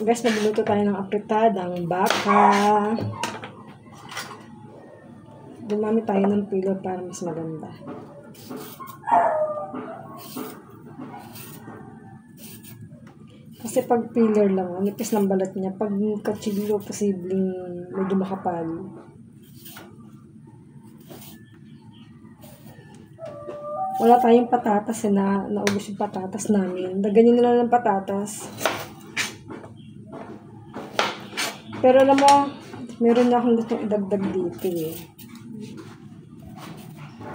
Guys, nagluluto tayo ng apritadang baka. Dumami tayo ng pilo para mas maganda. Kasi pag pillar lang, nipis ng balat niya. Pag kachilo, posibleng medyo makapal. Wala tayong patatas na naubos yung patatas namin. Ganyan na lang ng patatas. Pero alam mo, meron na akong gustong idagdag dito eh.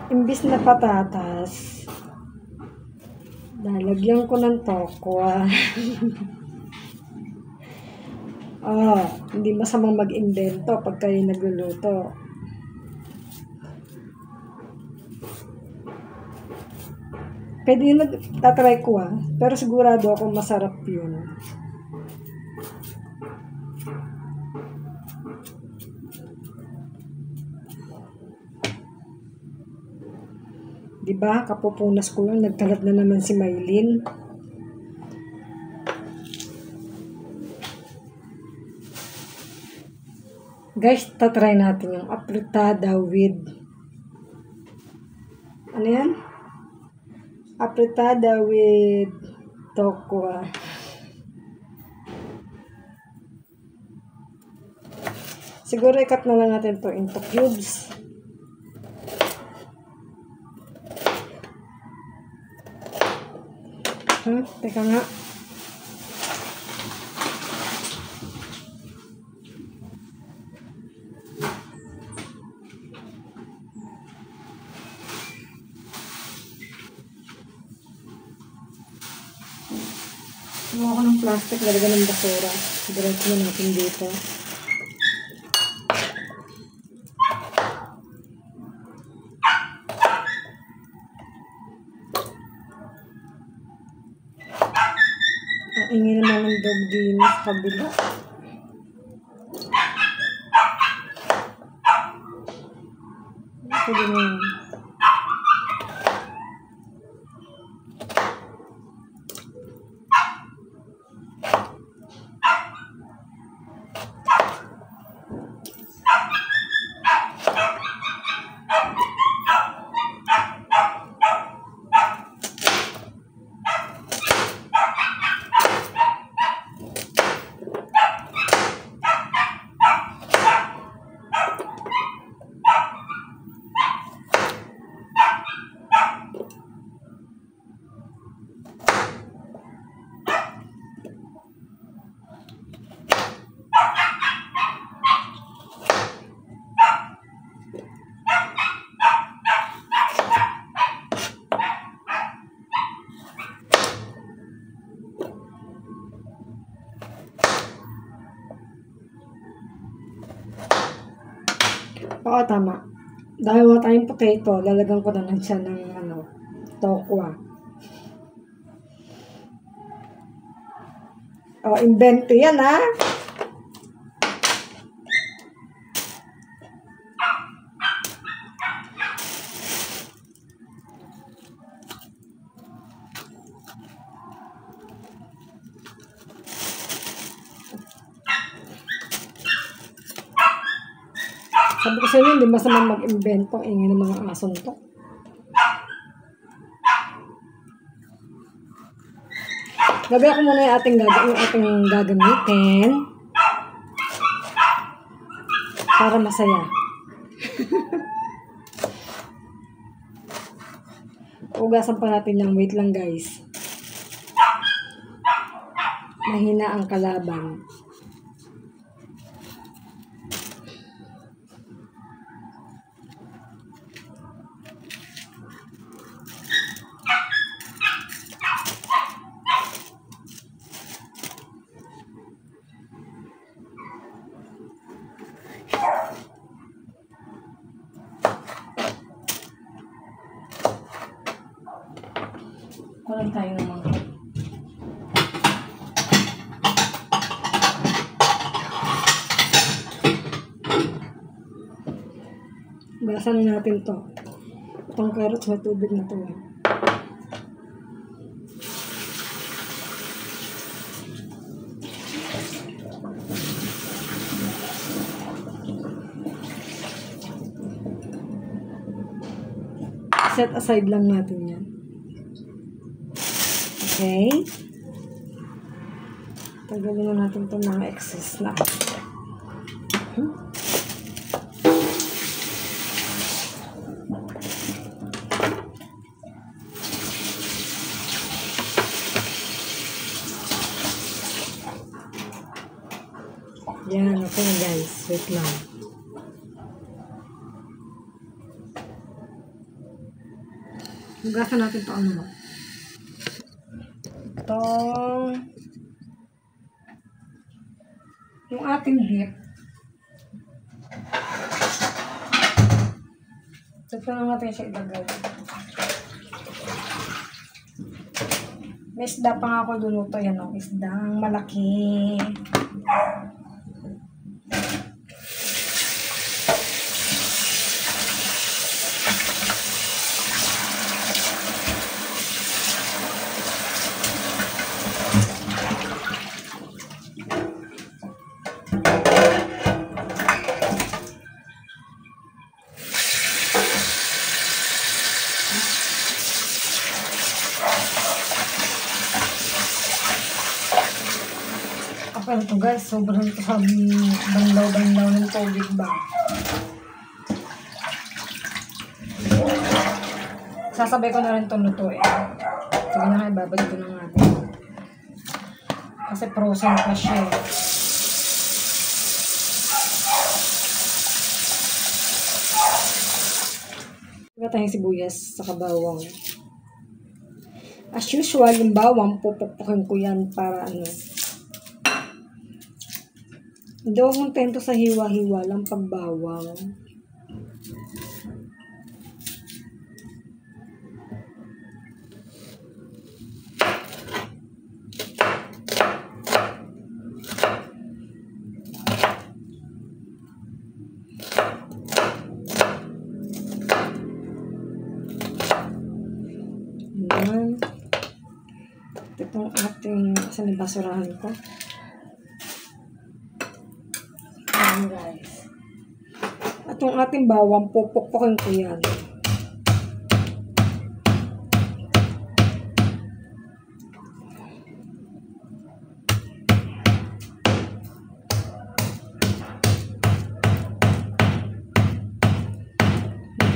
Imbis na patatas, lalagyan ko ng tokwa. Hindi masamang mag-invento pag kayo nagluluto. Pwede yun, tatry ko pero sigurado ako masarap yun. Diba? Kapupunas ko lang. Nagkalat na naman si Maylin. Guys, tatry natin yung apritada with ano yan? Apritada with tokwa. Siguro ikat na lang natin to into cubes. Teka nga. Gumawa ko ng plastic, lalagyan ng basura. Diretso na natin dito. Ingin naman ng dog din sa kabila. Ito din yun. Oo, tama. Dahil wala tayong potato, lalagyan ko na lang siya ng tokwa. Invento yan Sabi ko sa inyo, hindi masama mag-invento. Ingin ng mga ason to. Lagay ko muna yung ating gagamitin para masaya. Ugasan pa natin yung wait lang guys. Mahina ang kalaban. Kulang tayo ng mga basahan natin to. Itong carrots may tubig na to. set aside lang natin yan. Okay. Tanggalin na natin itong mga excess na. Yan, okay na guys. Wait lang. Hugasan natin ito ano. Yung ating beef. Ito na natin siya ilagay. May isda pa nga ako luluto. Yan o, isdang malaki. Pero ito guys, sobrang sabi banlaw-banlaw ng tubig ba. Sasabay ko na rin itong lutuin. Sige na nga, ibabalik ko na natin. Kasi frozen pa siya. Iba tayong sibuyas sa bawang. As usual, yung bawang, pupukpukin ko yan para ano. Hindi ako kontento sa hiwa-hiwa lang pagbawang. Ayan. Itong ating basurahan ko. Guys. At yung ating bawang, pupukpukin ko yan.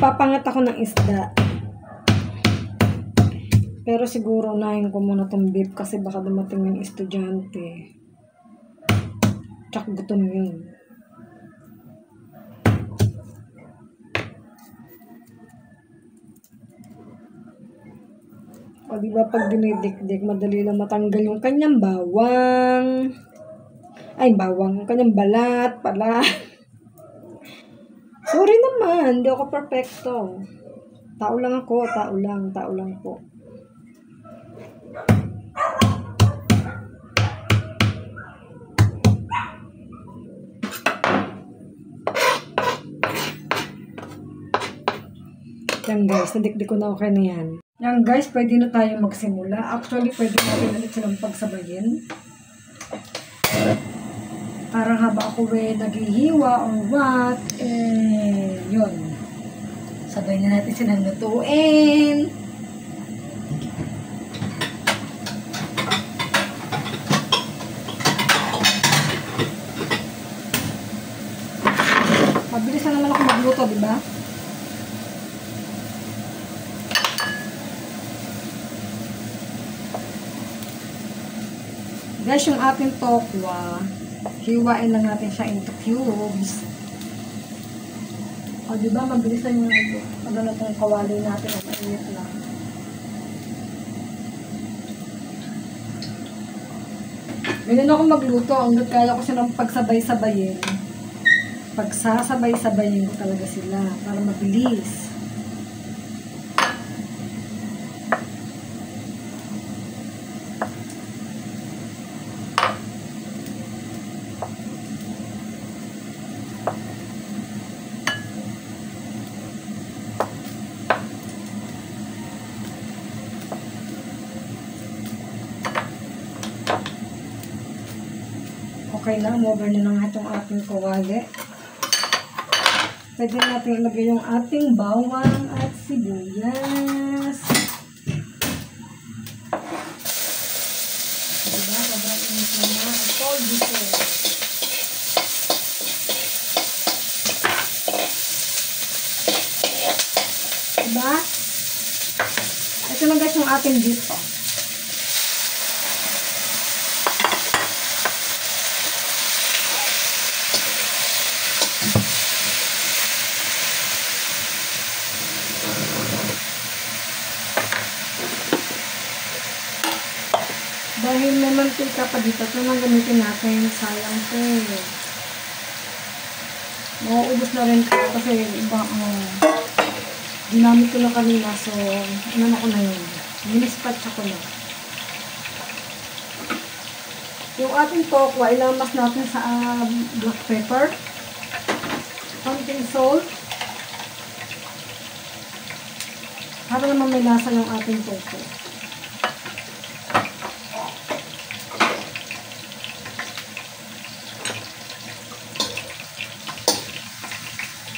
Papangat ako ng isda. Pero siguro unahin ko muna itong beef kasi baka dumating yung estudyante. Tsaka gutom yun. O diba pag dinidikdik, madali lang matanggal yung kanyang bawang. Ay, bawang. Yung kanyang balat pala. Sorry naman, hindi ako perfecto. Tao lang ako, tao lang po. Yan guys, nadikdik ko na okay na yan. Yan guys, pwede na tayo magsimula. Actually, pwede natin ulit silang pagsabayin. Parang haba ako naghihiwa or what, yun. Sabay na natin silang lutuin. Mabilis na naman ako magluto, diba? Guys, yung ating tokwa, hiwain lang natin siya into cubes. O, diba? Mabilis lang yung ano na itong kawali natin. Mainit lang. Ganyan ako magluto. Hanggat kaya ko silang pagsabay-sabayin. Pagsasabay-sabayin ko talaga sila para mabilis. Okay na, over na nga itong ating kawali. Pwede natin ilagay yung ating bawang at sibuyas. Diba? Sobrang init na nga. I told you so. Diba? Ito na guys yung ating beef. Dahil may mantika pa dito, ito nang gamitin natin. Sayang ko. Mauubos na rin ko kasi iba ginamit ko na kanina. So, ano ko na yun. Minispatch ako na. Yung ating tokwa, ilamas natin sa black pepper. Konting salt. Para naman may lasa yung ating tokwa.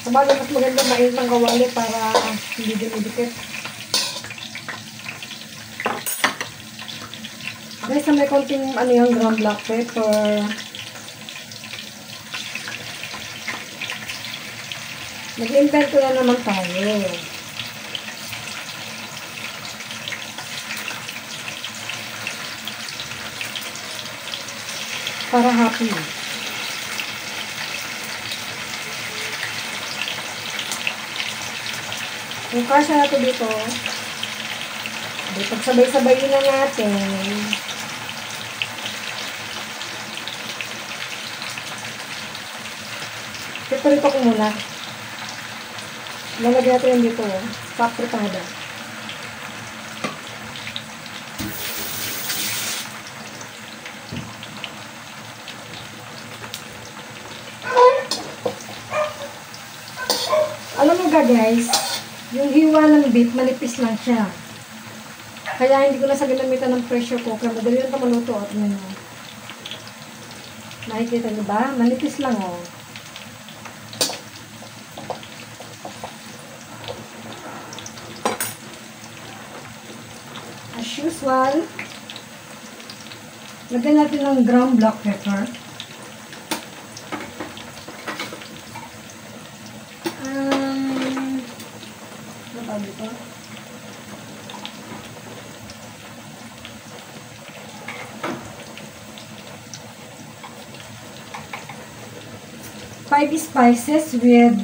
Sabagay, mas maganda mainit ang kawali para hindi dumidikit. Guys, may konting yung ground black pepper. Nag-invento na naman tayo. Para happy. Kung kasya na ito dito, pagsabay-sabayin na natin. Piprito ko muna. Lalagyan natin yung dito, papritada. Alam mo ga guys, yung hiwa ng beef, manipis lang siya. Kaya hindi ko na sa ginamitan ng pressure cooker. Madali lang ito maluto. At ano. Nakikita niyo ba? Manipis lang oh. As usual, lagyan natin ng ground black pepper. Dito. 5 spices with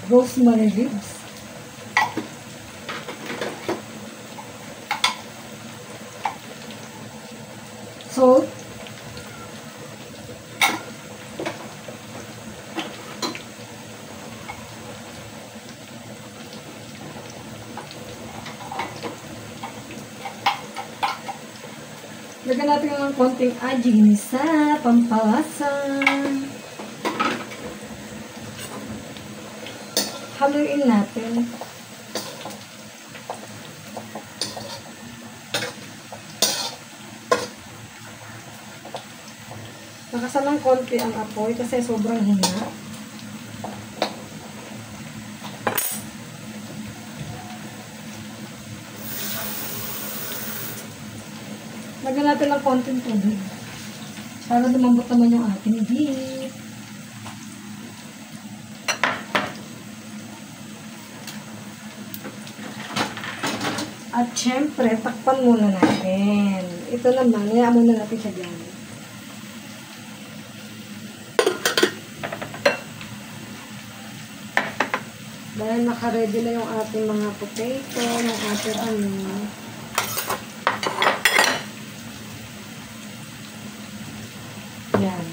rosemary leaves. Salt. Lagyan natin ng konting aji sa pampalasa. Haluin natin. Nakasan ng konti ang apoy kasi sobrang hina. Lagyan natin ng konting tubig para lumambot naman yung ating beef. At syempre, takpan muna natin. Ito naman, hayaan muna natin siya dyan. Dahil naka-ready na yung ating mga potato, yung ating yan.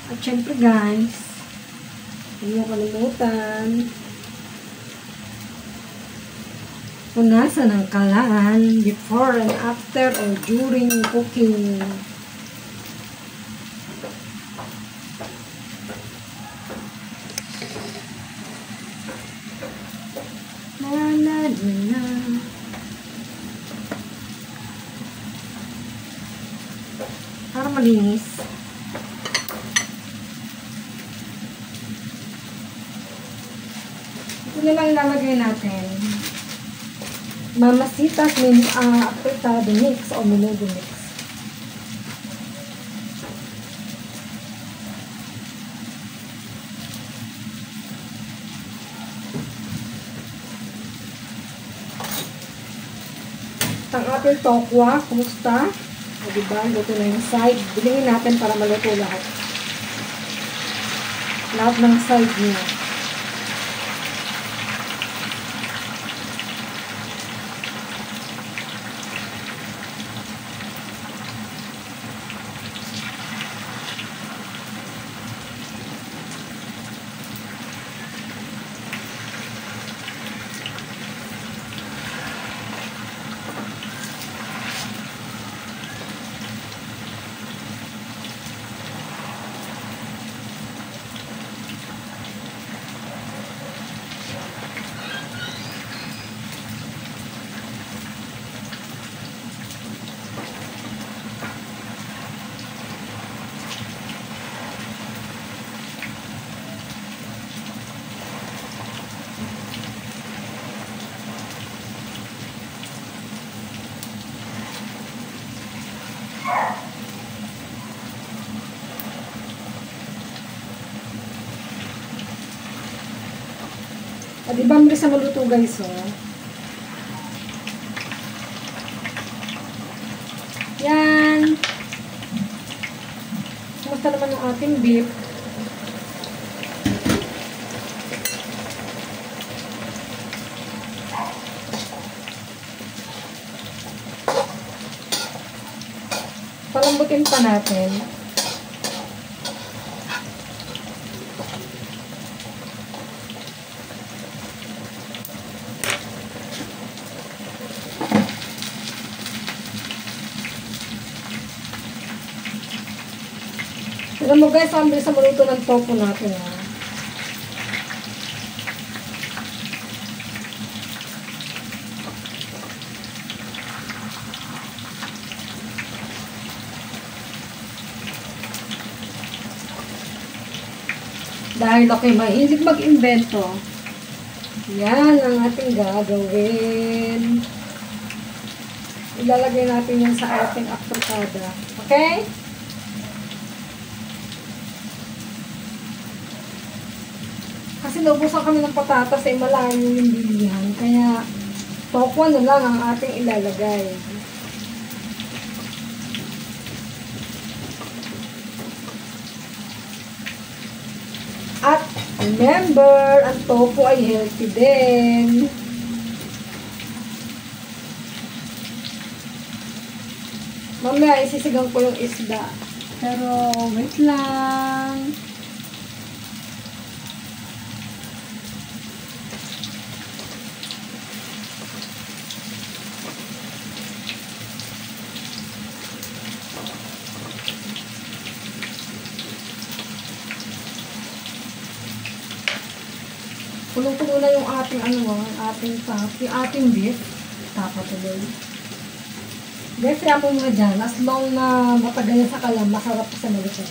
At syempre guys, huwag niyo kalimutan punasan ang kalan before and after or during cooking. na. Para malinis. Ito na lang ilalagay natin. Mamasitas apretado mix o menudo mix. Ang ating tokwa, kumusta? O diba, luto na yung side. Bilingin natin para maluto lahat. Lahat ng side niya. Di ba mabilis na maluto guys, oh. Yan. Kumusta naman yung ating beef? Palambutin pa natin. Alam mo guys, ang bilis na maluto ng tofu natin. Dahil ako'y mahilig mag-invento, yan ang ating gagawin. Ilalagay natin yan sa ating afritada. Okay? Kasi naubusan kami ng patatas ay malayo yung bilihan. Kaya, tokwa na lang ang ating ilalagay. At, remember, ang tofu ay healthy din. Mamaya, isisigang ko yung isda. Pero, wait lang. Punong-puno na yung ating yung ating beef. Tapatuloy. Guys, kaya mo muna dyan. As long na matagal sa kalam, masarap sa maluto.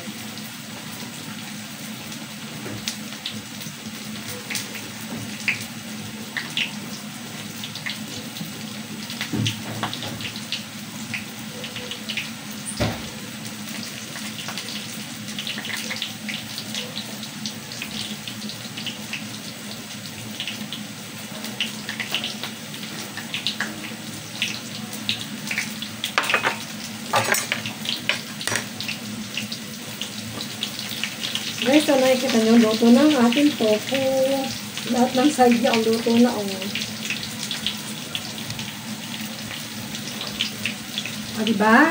Guys, so nakikita nyo, luto na ang ating tofu. Lahat ng side niya, ang luto na, oh. O, diba?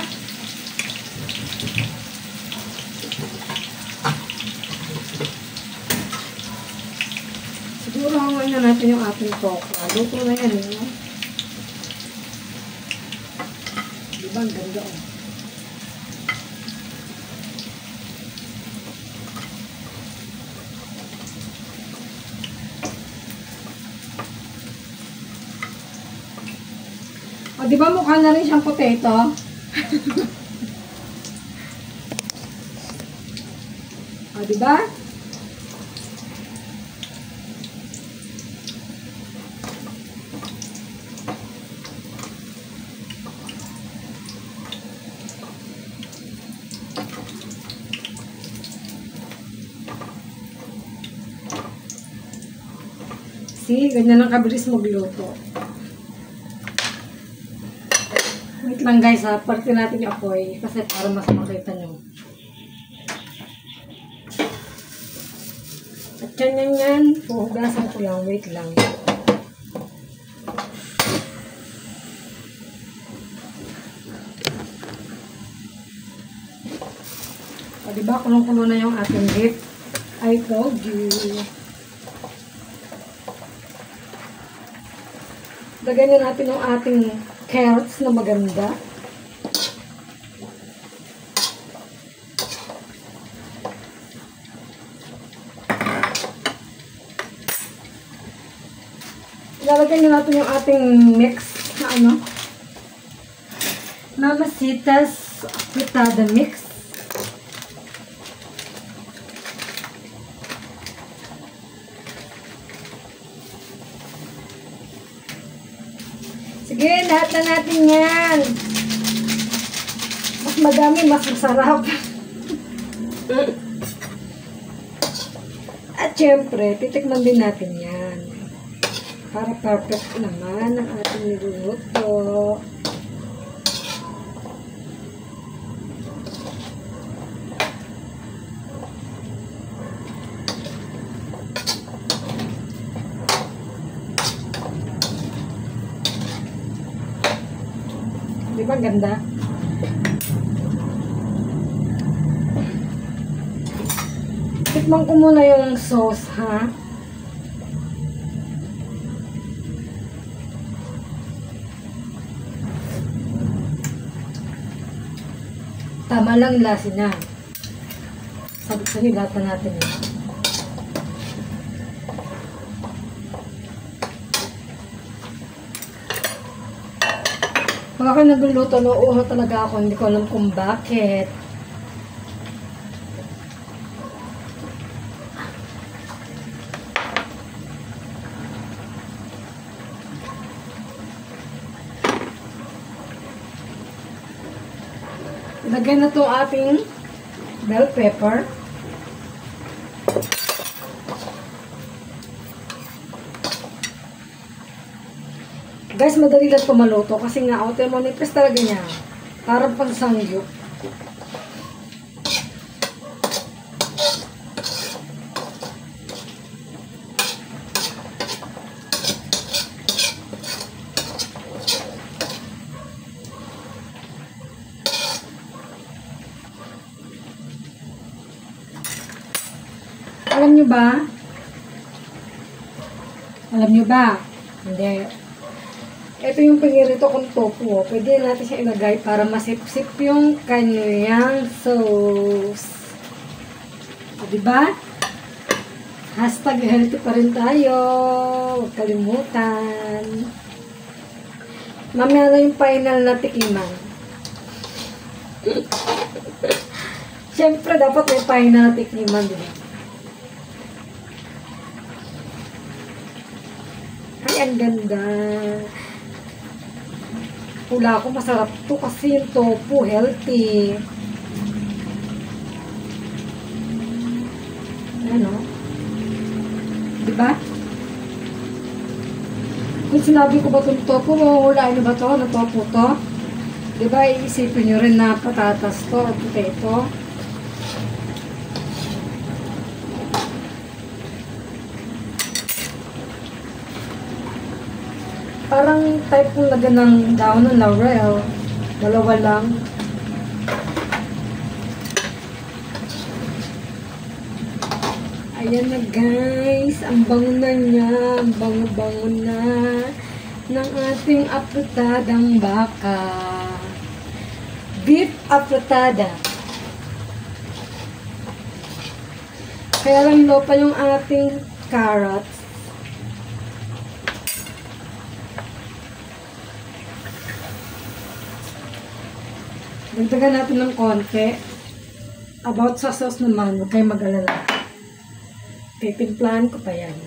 Siguro hangoin na natin yung ating tofu. Luto na yan, eh. Diba, ang ganda, oh. O, di ba mukha na rin siyang potato? O, di ba? See, ganyan lang kabilis magluto. Wait lang guys ha, parte natin yung apoy kasi para mas makita nyo. At yan, puhugasan ko lang, wait lang. O diba, kulong-kulo na yung ating beef. I told you. Lagyan na natin yung ating carrots na maganda. Lalagyan na natin yung ating mix na ano. Mamacita's fritada mix. Sige, lahat na natin yan. Mas madami, mas masarap. At syempre, titikman din natin yan. Para perfect naman ang ating niluluto. Di ba ganda? Tikman ko muna yung sauce, ha? Tama lang lasa niya. Sabi ko niyo, lahat na natin yun. Pag ako nagluluto, nauuhaw talaga ako. Hindi ko alam kung bakit. Lagyan na itong ating bell pepper. Guys, madali lang ito maluto kasi nga, outer mo, nipis talaga niya. Parang pang-sangyup. Alam nyo ba? Alam nyo ba? Hindi. Ito yung pinirito kong tofu. Pwede natin siya ilagay para masip-sip yung kanyang sauce. O, diba? Hashtag healthy pa rin tayo. Huwag kalimutan. Mamaya na yung final na tikiman. Siyempre, dapat may final na tikiman, diba? Ay, ang ganda. Pula ko, masarap to kasi yung tofu, healthy. Ano? Diba? Kung sinabi ko ba itong tofu, mawawalain na ba ito? Ano tofu to? Diba, iisipin nyo rin na patatas to or potato. Parang type kong lagyan ng daon ng laurel. Dalawa lang. Ayan na guys. Ang bango na niya. Ang bango-bango na ng ating apretadang baka. Beef apretada. Kaya lang low pa yung ating carrots. Dagdagan natin ng konti. About sa sauce naman, huwag kayong mag-alala. Titimplahan ko pa yan.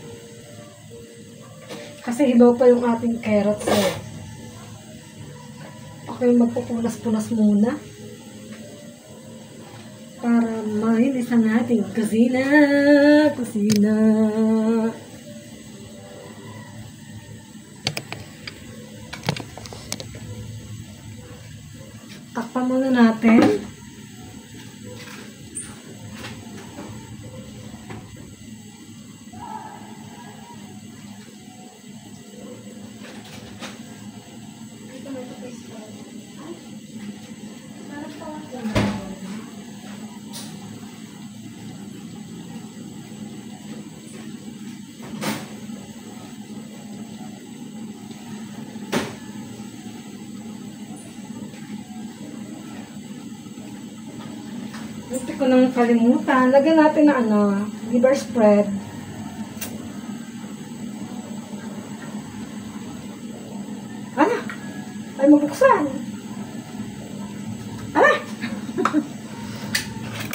Kasi hilaw pa yung ating carrots eh. Ako yung magpupunas-punas muna. Para mahilis ang ating kusina. Kusina. Takpan muna natin. Hindi ko nang kalimutan. Lagyan natin na liver spread. Ano? Ay mabuksan. Ano?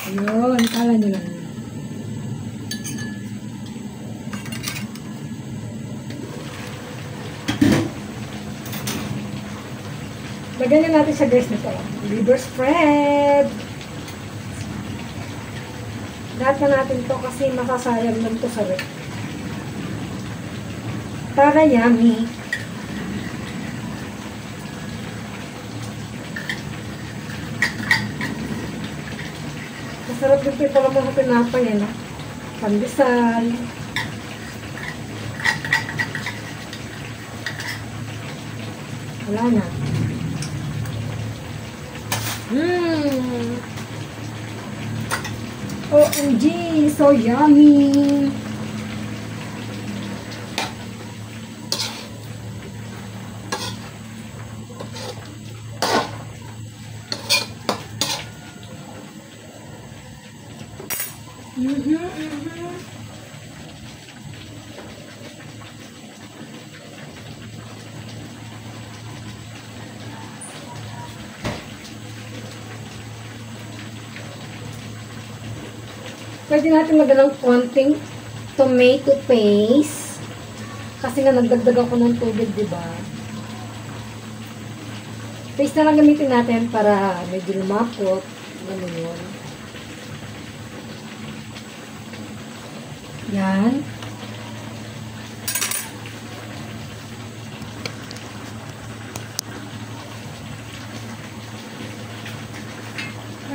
Ayun, kala nyo lang. Lagyan natin sa guys nito. Liver spread. Lahat na natin to kasi masasayang lang to sa rep. Para yummy. Masarap din ito lang mga tinapay yan. Pandesal. Wala na. OMG, so yummy! Pwede natin magalang konting tomato paste. Kasi nga nagdagdag ako ng tubig, diba? Paste na lang gamitin natin para medyo lumapot. Ganun yun. Yan.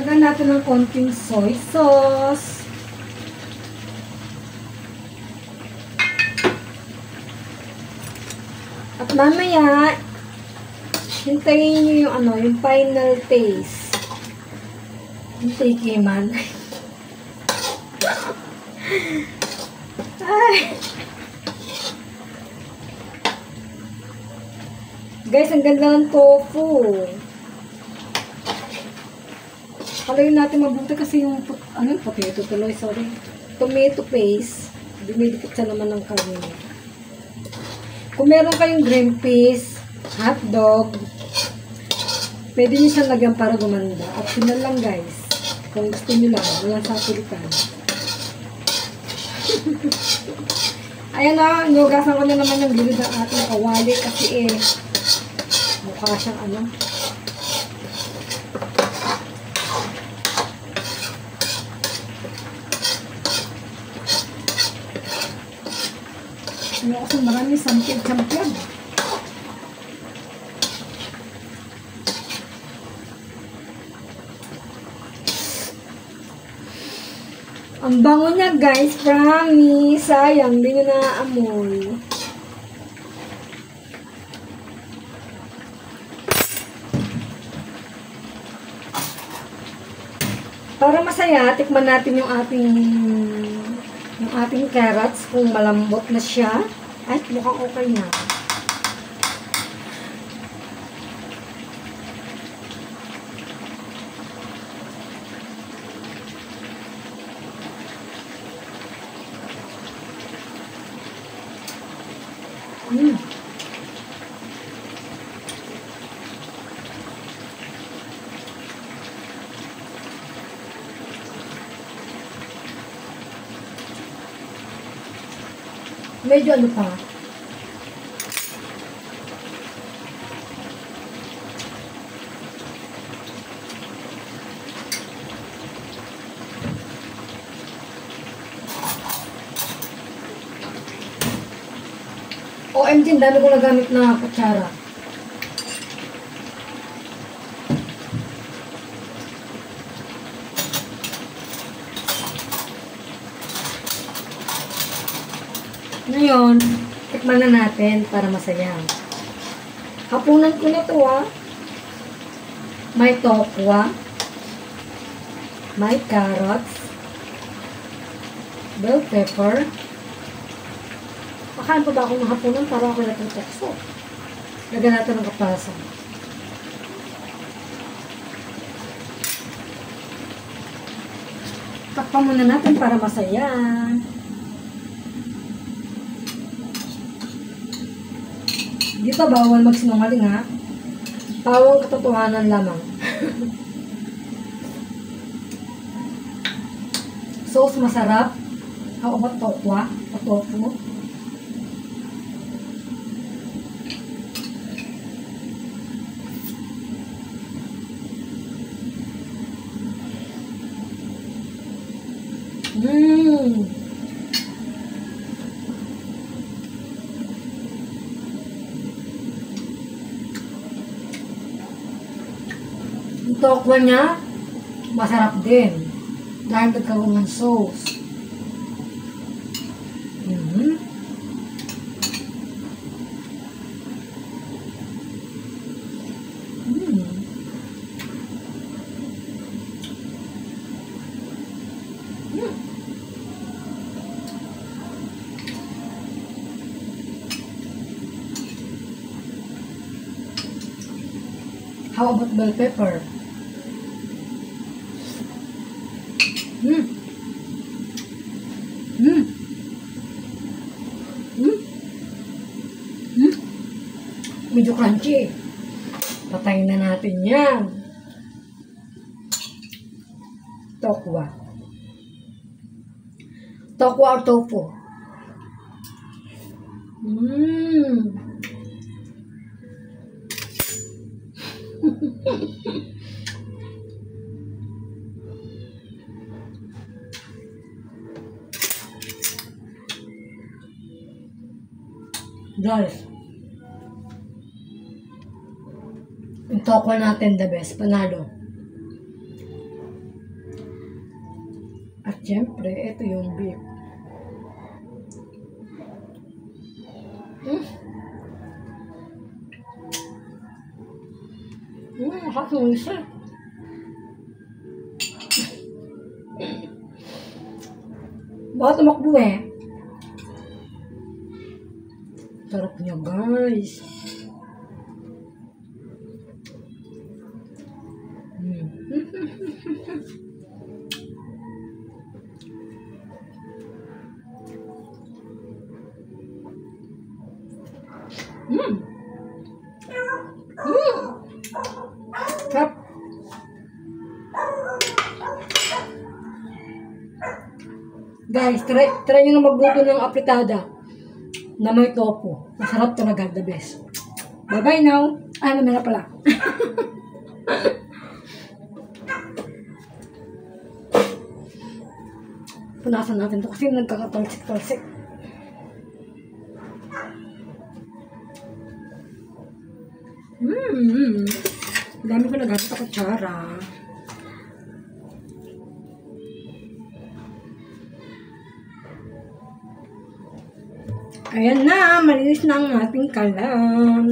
Lagyan natin ng konting soy sauce. At mamaya, hintayin nyo yung yung final taste. Yung tikiman. Ay! Guys, ang ganda ng tofu. Haloyin natin mabuti kasi yung, potato tuloy, sorry. Tomato paste. Dumidikit siya naman ng karne. Kung meron kayong green peas, hotdog, pwede nyo siyang lagyan para gumanda. Optional lang guys. Kung gusto nyo lang, walang sapilitan. Ayan na, inugasan ko na naman yung gilid ng ating kawali kasi mukha siyang kasi marami sampid-sampid. Ang bango niya guys, promise. Sayang, hindi nyo naaamoy. Para masaya, tikman natin yung ating carrots kung malambot na siya. Ay, mukhang okay na. Medyo ano pa. OMG, ang dami ko nagamit na kutsara. Ngayon, tikman na natin para masaya. Hapunan ko na ito May tokwa. May carrots. Bell pepper. Makain pa ba akong hapunan para ako natutokso? Lagyan natin ng kapasa. Takpan muna natin para masaya. Dito bawal magsinungaling ha. Pawang katotohanan lamang. Sauce masarap. How about tokwa? O tofu? Yung tokwa niya, masarap din. Dahil nagkaroon ng sauce. How about bell pepper? Medyo crunchy. Patayin na natin yan. Tokwa. Tokwa or tofu. Guys, yung tokwa natin the best, panalo. At syempre, ito yung beef. Nakasulis eh. Baka tumakbo eh. Sarap niya guys. Sarap. Guys, try nyo na magluto ng apritada na may tofu. Masarap talaga, the best. Bye-bye now. Ano na pala. Punasan natin to kasi nagkakatalsik-talsik. Dami ko nagamit sa kutsara. Ayan na, malinis na ang ating kalan.